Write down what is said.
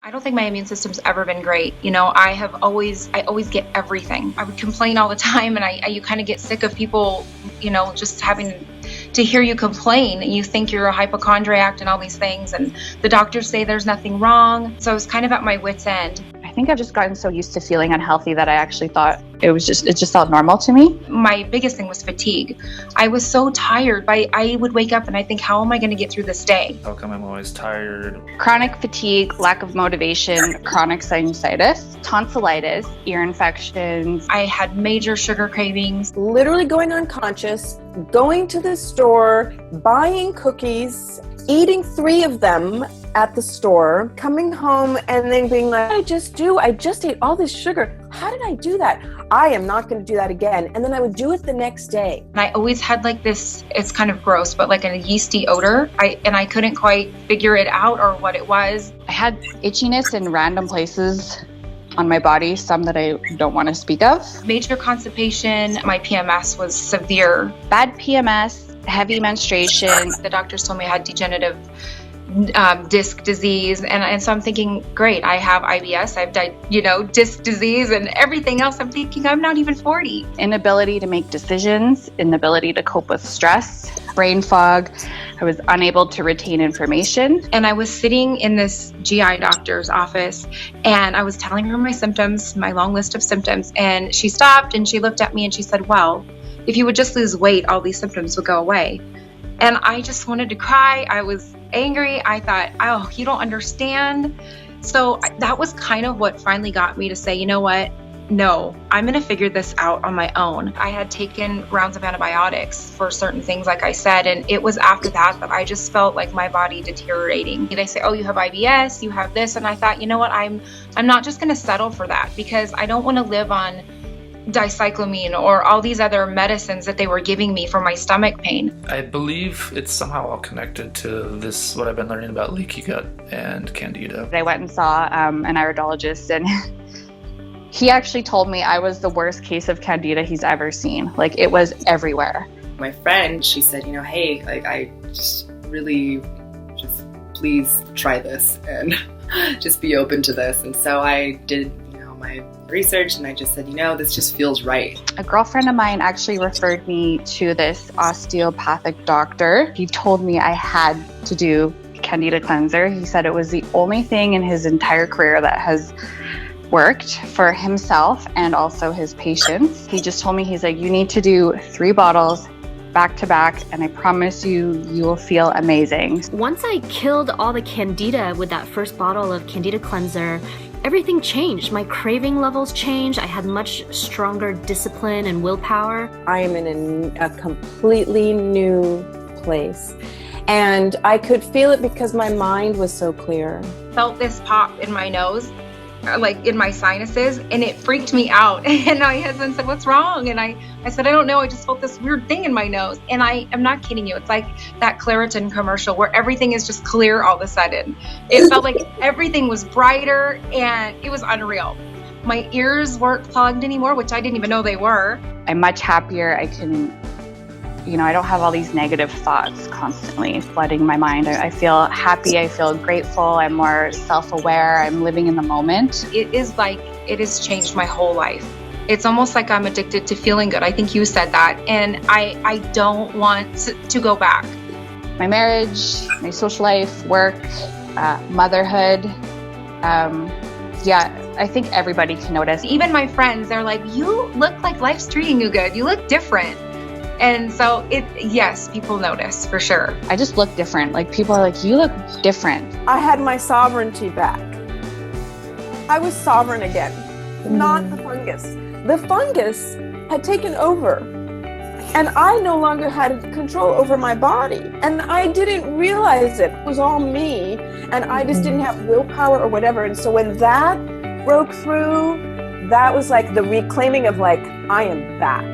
I don't think my immune system's ever been great. I always get everything. I would complain all the time, and you kind of get sick of people, just having to hear you complain. You think you're a hypochondriac and all these things, and the doctors say there's nothing wrong. So I was kind of at my wit's end. I think I've just gotten so used to feeling unhealthy that I actually thought it just felt normal to me. My biggest thing was fatigue. I was so tired. I would wake up and I think, how am I going to get through this day? How come I'm always tired? Chronic fatigue, lack of motivation, chronic sinusitis, tonsillitis, ear infections. I had major sugar cravings. Literally going unconscious, going to the store, buying cookies, eating 3 of them at the store, coming home and then being like, I just ate all this sugar. How did I do that? I am not going to do that again. And then I would do it the next day. And I always had like this, it's kind of gross, but like a yeasty odor. I couldn't quite figure it out or what it was. I had itchiness in random places on my body, some that I don't want to speak of. Major constipation. My PMS was severe. Bad PMS, heavy menstruation. The doctors told me I had degenerative disc disease, and so I'm thinking, great, I have IBS, I've disc disease and everything else. I'm thinking I'm not even 40. Inability to make decisions, inability to cope with stress, brain fog. I was unable to retain information. And I was sitting in this GI doctor's office and I was telling her my symptoms, my long list of symptoms, and she stopped and she looked at me and she said, well, if you would just lose weight, all these symptoms would go away. And I just wanted to cry. I was angry. I thought, oh, you don't understand. So that was kind of what finally got me to say, you know what? No, I'm going to figure this out on my own. I had taken rounds of antibiotics for certain things, like I said, and it was after that I just felt like my body deteriorating. They say, oh, you have IBS, you have this. And I thought, you know what? I'm not just going to settle for that, because I don't want to live on dicyclomine or all these other medicines that they were giving me for my stomach pain. I believe it's somehow all connected to this, what I've been learning about leaky gut and Candida. I went and saw an iridologist, and he actually told me I was the worst case of Candida he's ever seen. Like, it was everywhere. My friend, she said, hey, like, I just really, just please try this and just be open to this. And so I did, my research, and I just said, this just feels right. A girlfriend of mine actually referred me to this osteopathic doctor. He told me I had to do Candida Cleanser. He said it was the only thing in his entire career that has worked for himself and also his patients. He just told me, he's like, you need to do 3 bottles back to back, and I promise you will feel amazing. Once I killed all the Candida with that first bottle of Candida Cleanser, everything changed. My craving levels changed. I had much stronger discipline and willpower. I am in a completely new place, and I could feel it because my mind was so clear. Felt this pop in my nose, like in my sinuses, and it freaked me out. And my husband said, what's wrong? And I said, I don't know, I just felt this weird thing in my nose. And I am not kidding you, it's like that Claritin commercial where everything is just clear all of a sudden. It felt like everything was brighter, and it was unreal. My ears weren't plugged anymore, which I didn't even know they were. I'm much happier. I can, I don't have all these negative thoughts constantly flooding my mind. I feel happy, I feel grateful, I'm more self-aware, I'm living in the moment. It is like, it has changed my whole life. It's almost like I'm addicted to feeling good. I think you said that, and I don't want to go back. My marriage, my social life, work, motherhood, I think everybody can notice. Even my friends, they're like, you look like life's treating you good. You look different. And so yes, people notice for sure. I just look different. Like, people are like, you look different. I had my sovereignty back. I was sovereign again, not the fungus. The fungus had taken over, and I no longer had control over my body. And I didn't realize it. It was all me, and I just didn't have willpower or whatever. And so when that broke through, that was like the reclaiming of like, I am back.